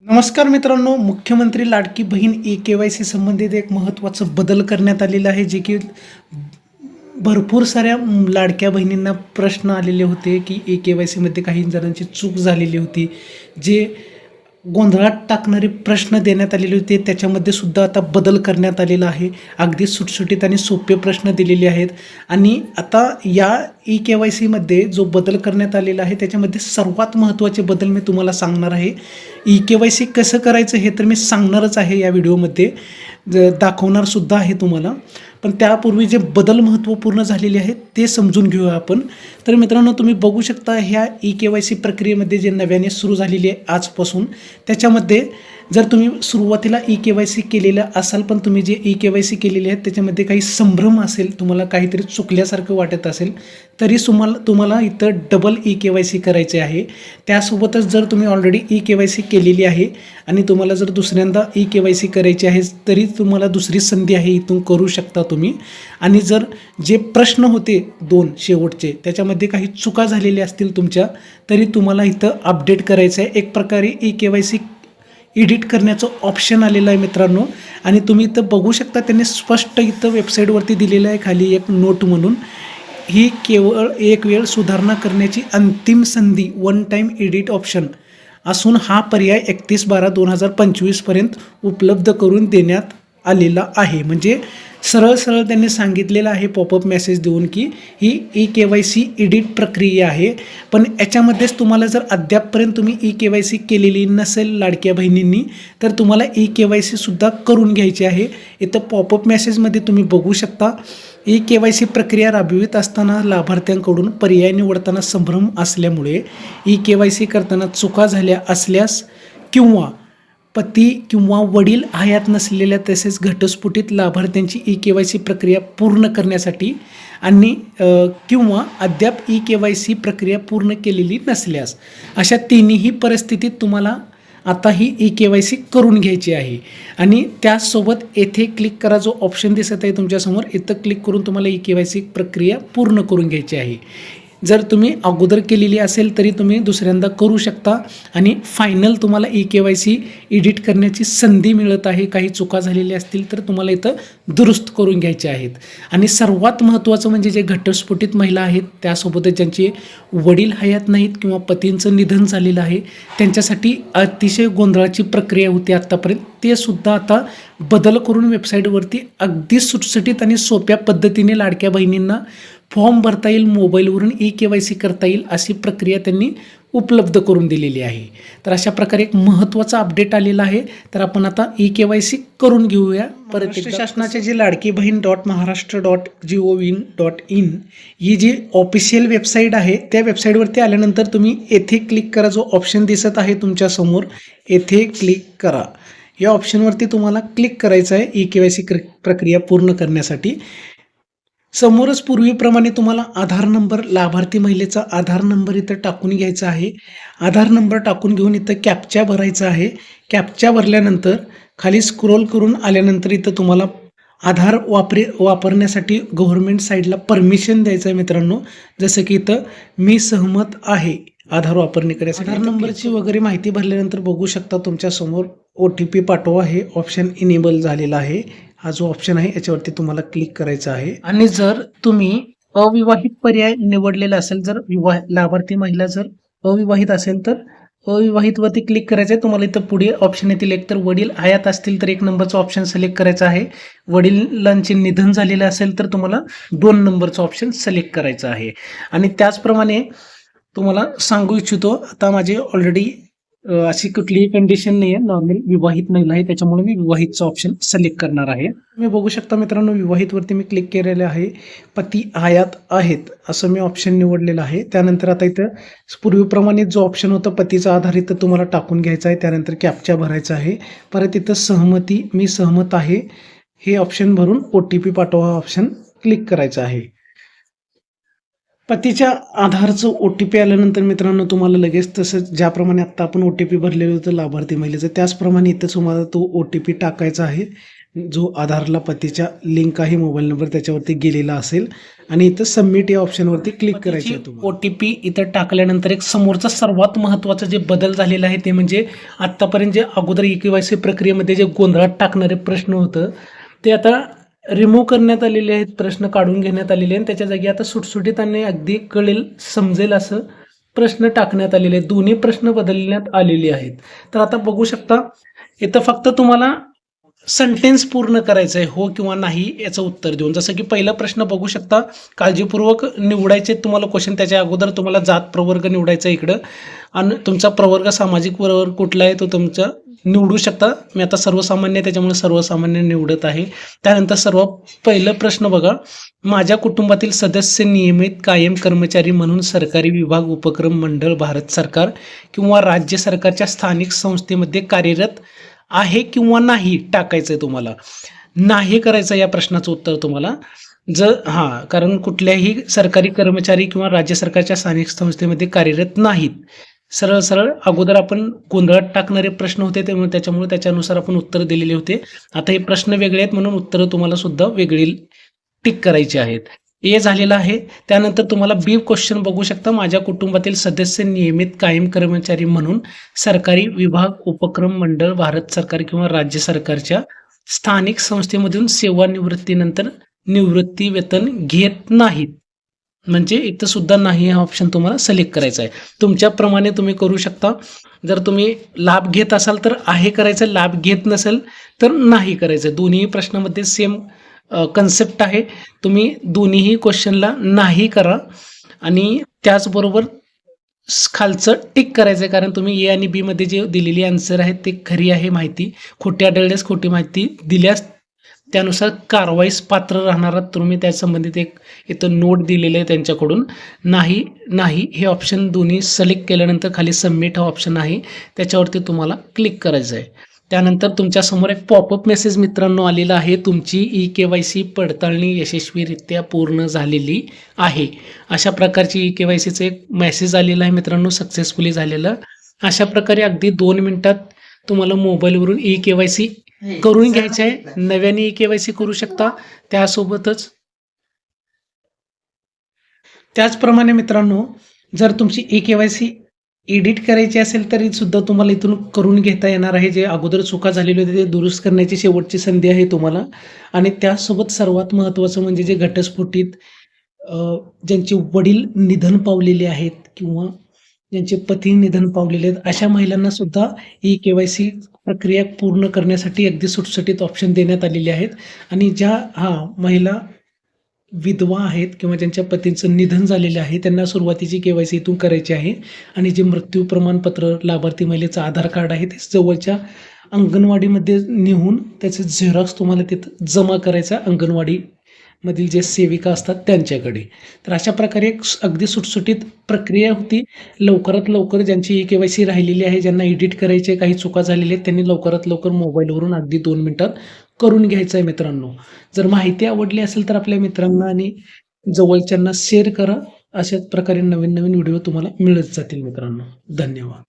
नमस्कार मित्रांनो, मुख्यमंत्री लाडकी बहीण ई-के-वाय-सी संबंधित एक महत्त्वाचं बदल करण्यात आलेलं आहे, जे की भरपूर साऱ्या लाडक्या बहिणींना प्रश्न आलेले होते, की ई-के-वाय-सीमध्ये काही जणांची चूक झालेली होती. जे गोंधळात टाकणारे प्रश्न देण्यात आलेले होते, त्याच्यामध्ये सुद्धा आता बदल करण्यात आलेला आहे. अगदी सुटसुटीत आणि सोपे प्रश्न दिलेले आहेत आणि आता या ई-के-वाय-सीमध्ये जो बदल करण्यात आलेला आहे, त्याच्यामध्ये सर्वात महत्त्वाचे बदल मी तुम्हाला सांगणार आहे. ई-के-वाय-सी कसं करायचं हे तर मी सांगणारच आहे या व्हिडिओमध्ये, दाखवणार सुद्धा आहे तुम्हाला. पण त्यापूर्वी जे बदल महत्त्वपूर्ण झालेले आहेत ते समजून घेऊया आपण. तर मित्रांनो, तुम्ही बघू शकता ह्या ई-के-वाय-सी प्रक्रियेमध्ये जे नव्याने सुरू झालेली आहे आजपासून, त्याच्यामध्ये जर तुम्ही सुरुवातीला ई-के-वाय-सी केलेलं असाल, पण तुम्ही जे ई-के-वाय-सी केलेली आहे त्याच्यामध्ये काही संभ्रम असेल, तुम्हाला काहीतरी चुकल्यासारखं वाटत असेल, तरी तुम्हाला इथं डबल ई-के-वाय-सी करायचे आहे. त्यासोबतच जर तुम्ही ऑलरेडी ई-के-वाय-सी केलेली आहे आणि तुम्हाला जर दुसऱ्यांदा ई-के-वाय-सी करायची आहे, तरी तुम्हाला दुसरी संधी आहे, इथून करू शकता तुम्ही. आणि जर जे प्रश्न होते 2 शेवटचे, त्याच्यामध्ये काही चुका झालेल्या असतील तुमच्या, तरी तुम्हाला इथं अपडेट करायचं आहे. एक प्रकारे ई-के-वाय-सी एडिट करण्याचं ऑप्शन आलेलं आहे मित्रांनो. आणि तुम्ही इथं बघू शकता, त्यांनी स्पष्ट इथं वेबसाईटवरती दिलेलं आहे खाली एक नोट म्हणून, ही केवळ एक वेळ सुधारणा करण्याची अंतिम संधी, वन टाईम एडिट ऑप्शन असून हा पर्याय 31/12/2025 पर्यंत उपलब्ध करून देण्यात आलेला आहे. म्हणजे सरळ त्यांनी सांगितलेलं आहे पॉपअप मेसेज देऊन, की ही ई-के-वाय-सी एडिट प्रक्रिया आहे. पण याच्यामध्येच तुम्हाला जर अद्यापपर्यंत तुम्ही ई-के-वाय-सी केलेली नसेल लाडक्या बहिणींनी, तर तुम्हाला ई-के-वाय-सी सुद्धा करून घ्यायची आहे. इथं पॉपअप मेसेजमध्ये तुम्ही बघू शकता, ई-के-वाय-सी प्रक्रिया राबवित असताना लाभार्थ्यांकडून पर्याय निवडताना संभ्रम असल्यामुळे ई-के-वाय-सी करताना चुका झाल्या असल्यास किंवा पती किंवा वडील हयात नसलेल्या तसेच घटस्फोटित लाभार्थ्यांची ई-के-वाय-सी प्रक्रिया पूर्ण करण्यासाठी आणि किंवा अद्याप ई-के-वाय-सी प्रक्रिया पूर्ण केलेली नसल्यास, अशा तिन्ही परिस्थितीत तुम्हाला आता ही ई-के-वाय-सी करून घ्यायची आहे. आणि त्याचसोबत येथे क्लिक करा, जो ऑप्शन दिसत आहे तुमच्यासमोर, इथं क्लिक करून तुम्हाला ई-के-वाय-सी प्रक्रिया पूर्ण करून घ्यायची आहे. जर तुम्ही अगोदर केलेली असेल तरी तुम्ही दुसऱ्यांदा करू शकता आणि फायनल तुम्हाला ई-के-वाय-सी एडिट करण्याची संधी मिळत आहे. काही चुका झालेल्या असतील तर तुम्हाला इथं दुरुस्त करून घ्यायचे आहेत. आणि सर्वात महत्त्वाचं म्हणजे जे घटस्फोटित महिला आहेत, त्यासोबतच ज्यांचे वडील हयात नाहीत किंवा पतींचं निधन झालेलं आहे, त्यांच्यासाठी अतिशय गोंधळाची प्रक्रिया होती आत्तापर्यंत, ते सुद्धा आता बदल करून वेबसाईटवरती अगदी सुटसुटीत आणि सोप्या पद्धतीने लाडक्या बहिणींना फॉर्म भरता येईल, मोबाईलवरून ई-के-वाय-सी करता येईल, अशी प्रक्रिया त्यांनी उपलब्ध करून दिलेली आहे. तर अशा प्रकारे एक महत्त्वाचा अपडेट आलेला आहे. तर आपण आता ई-के-वाय-सी करून घेऊया. परत शासनाचे जे लाडकी बहीण .महाराष्ट्र.gov.in ही जी ऑफिशियल वेबसाईट आहे, त्या वेबसाईटवरती आल्यानंतर तुम्ही येथे क्लिक करा, जो ऑप्शन दिसत आहे तुमच्यासमोर, येथे क्लिक करा. या ऑप्शनवरती तुम्हाला क्लिक करायचं आहे ई-के-वाय-सी प्रक्रिया पूर्ण करण्यासाठी. समोरच पूर्वीप्रमाणे तुम्हाला आधार नंबर, लाभार्थी महिलेचा आधार नंबर इथं टाकून घ्यायचा आहे. आधार नंबर टाकून घेऊन इथं कॅप्चा भरायचा आहे. कॅप्चा भरल्यानंतर खाली स्क्रोल करून आल्यानंतर इथं तुम्हाला आधार वापरण्यासाठी गव्हर्नमेंट साईडला परमिशन द्यायचं आहे मित्रांनो. जसं की इथं मी सहमत आहे आधार वापरणे करण्यासाठी. आधार नंबरची वगैरे माहिती भरल्यानंतर बघू शकता तुमच्यासमोर OTP पाठवा हे ऑप्शन इनेबल झालेला आहे. हा जो ऑप्शन आहे याच्यावरती तुम्हाला क्लिक करायचं आहे. आणि जर तुम्ही अविवाहित पर्याय निवडलेला असेल, जर लाभार्थी महिला जर अविवाहित असेल तर अविवाहितवरती क्लिक करायचं आहे. तुम्हाला इथं पुढे ऑप्शन येतील, एक तर वडील हयात असतील तर 1 नंबरचा ऑप्शन सिलेक्ट करायचा आहे. वडिलांचे निधन झालेलं असेल तर तुम्हाला 2 नंबरचा ऑप्शन सिलेक्ट करायचा आहे. आणि त्याचप्रमाणे तुम्हाला सांगू इच्छितो, आता माझे ऑलरेडी अशी कुठलीही कंडिशन नाही आहे, नॉर्मल विवाहित महिला आहे, त्याच्यामुळे मी विवाहितचा ऑप्शन सिलेक्ट करणार आहे. तुम्ही बघू शकता मित्रांनो, विवाहितवरती मी क्लिक केलेलं आहे. पती हयात आहेत असं मी ऑप्शन निवडलेलं आहे. त्यानंतर आता इथं पूर्वीप्रमाणे जो ऑप्शन होता पतीचा आधार इथं तुम्हाला टाकून घ्यायचा आहे. त्यानंतर कॅप्चा भरायचा आहे. परत इथं सहमती, मी सहमत आहे हे ऑप्शन भरून OTP पाठवा ऑप्शन क्लिक करायचं आहे. पतीच्या आधारचं OTP आल्यानंतर मित्रांनो तुम्हाला लगेच तसंच ज्याप्रमाणे आत्ता आपण OTP भरलेलं होतं लाभार्थी महिलेचं, त्याचप्रमाणे इथं तुम्हाला तो OTP टाकायचा आहे. जो आधारला पतीच्या लिंक आहे मोबाईल नंबर त्याच्यावरती गेलेला असेल आणि इथं सबमिट या ऑप्शनवरती क्लिक करायचे आहे तुम्हाला. OTP इथं टाकल्यानंतर एक समोरचा सर्वात महत्त्वाचा जे बदल झालेला आहे ते म्हणजे आत्तापर्यंत जे अगोदर EKYC प्रक्रियेमध्ये जे गोंधळात टाकणारे प्रश्न होतं ते आता रिमूव्ह करण्यात आलेले आहेत, प्रश्न काढून घेण्यात आलेले आहेत. त्याच्या जागी आता सुटसुटीत आणि अगदी कळेल समजेल असं प्रश्न टाकण्यात आलेले आहेत. दोन्ही प्रश्न बदलण्यात आलेले आहेत. तर आता बघू शकता इथं फक्त तुम्हाला सेंटेन्स पूर्ण करायचं आहे, हो किंवा नाही याचं उत्तर देऊन. जसं की पहिला प्रश्न बघू शकता, काळजीपूर्वक निवडायचे तुम्हाला क्वेश्चन. त्याच्या अगोदर तुम्हाला जात प्रवर्ग निवडायचा इकडं आणि तुमचा प्रवर्ग सामाजिक प्रवर्ग कुठला आहे तो तुमचा निवडू शकता. मी आता सर्वसामान्य त्याच्यामुळे सर्वसामान्य निवडत आहे. त्यानंतर पहिलं प्रश्न बघा, माझ्या कुटुंबातील सदस्य नियमित कायम कर्मचारी म्हणून सरकारी विभाग, उपक्रम, मंडळ, भारत सरकार किंवा राज्य सरकारच्या स्थानिक संस्थेमध्ये कार्यरत आहे किंवा नाही टाकायचं आहे तुम्हाला. नाही करायचं या प्रश्नाचं उत्तर तुम्हाला. कारण कुठल्याही सरकारी कर्मचारी किंवा राज्य सरकारच्या स्थानिक संस्थेमध्ये कार्यरत नाहीत. सरळ सरळ अगोदर आपण गोंधळात टाकणारे प्रश्न होते त्याच्यामुळे त्याच्यानुसार आपण उत्तर दिलेले होते. आता हे प्रश्न वेगळे आहेत म्हणून उत्तरं तुम्हाला सुद्धा वेगळी टिक करायची आहेत. हे झालेलं आहे. त्यानंतर तुम्हाला बी क्वेश्चन बघू शकता, माझ्या कुटुंबातील सदस्य नियमित कायम कर्मचारी म्हणून सरकारी विभाग, उपक्रम, मंडळ, भारत सरकार किंवा राज्य सरकारच्या स्थानिक संस्थेमधून सेवानिवृत्तीनंतर निवृत्ती वेतन घेत नाहीत. म्हणजे इथं सुद्धा नाही हा ऑप्शन तुम्हाला सिलेक्ट करायचा आहे. तुमच्याप्रमाणे तुम्ही करू शकता. जर तुम्ही लाभ घेत असाल तर आहे करायचं, लाभ घेत नसेल तर नाही करायचं. दोन्ही प्रश्नामध्ये सेम कन्सेप्ट आहे. तुम्ही दोन्हीही क्वेश्चनला नाही करा आणि त्याचबरोबर खालचं टिक करायचं आहे, कारण तुम्ही ए आणि बी मध्ये जे दिलेली आन्सर आहेत ते खरी आहे माहिती, खोटी आढळल्यास खोटी माहिती दिल्यास त्यानुसार कारवाईस पात्र राहणार. तुम्ही त्या संबंधित एक इथं नोट दिलेले आहे त्यांच्याकडून. नाही नाही हे ऑप्शन दोन्ही सिलेक्ट केल्यानंतर खाली सबमिट हा ऑप्शन आहे त्याच्यावरती तुम्हाला क्लिक करायचं आहे. त्यानंतर तुमच्यासमोर एक पॉपअप मेसेज मित्रांनो आलेला आहे, तुमची EKYC पडताळणी यशस्वीरित्या पूर्ण झालेली आहे. अशा प्रकारची EKYCचं एक मेसेज आलेला आहे मित्रांनो, सक्सेसफुली झालेलं. अशा प्रकारे अगदी 2 मिनिटात तुम्हाला मोबाईलवरून EKYC करून घ्यायचं आहे. नव्याने EKYC करू शकता. त्याचप्रमाणे मित्रांनो, जर तुमची EKYC एडिट करायची असेल तरी सुद्धा तुम्हाला इथून करून घेता येणार आहे. जे अगोदर चुका झालेले होते ते दुरुस्त करण्याची शेवटची संधी आहे तुम्हाला. आणि त्यासोबत सर्वात महत्त्वाचं म्हणजे जे घटस्फोटीत ज्यांचे वडील निधन पावलेले आहेत किंवा ज्यांचे पती निधन पावलेले आहेत अशा महिलांना सुद्धा EKYC प्रक्रिया पूर्ण करण्यासाठी अगदी सुटसुटीत ऑप्शन देण्यात आलेले आहेत. आणि ज्या महिला विधवा आहेत किंवा ज्यांच्या पतींचं निधन झालेलं आहे त्यांना सुरुवातीची KYC इथून करायची आहे. आणि जे मृत्यू प्रमाणपत्र, लाभार्थी महिलेचं आधार कार्ड आहे ते जवळच्या अंगणवाडीमध्ये नेऊन त्याचे झेरॉक्स तुम्हाला तिथं जमा करायचा, अंगणवाडीमधील जे सेविका असतात त्यांच्याकडे. तर अशा प्रकारे एक अगदी सुटसुटीत प्रक्रिया होती. लवकरात लवकर ज्यांची EKYC राहिलेली आहे, ज्यांना एडिट करायचे, काही चुका झालेल्या आहेत, त्यांनी लवकरात लवकर मोबाईलवरून अगदी 2 मिनिटात करून घ्यायचं आहे मित्रांनो. जर माहिती आवडली असेल तर आपल्या मित्रांना आणि जवळच्यांना शेअर करा. अशाच प्रकारे नवीन नवीन व्हिडिओ तुम्हाला मिळत जातील मित्रांनो. धन्यवाद.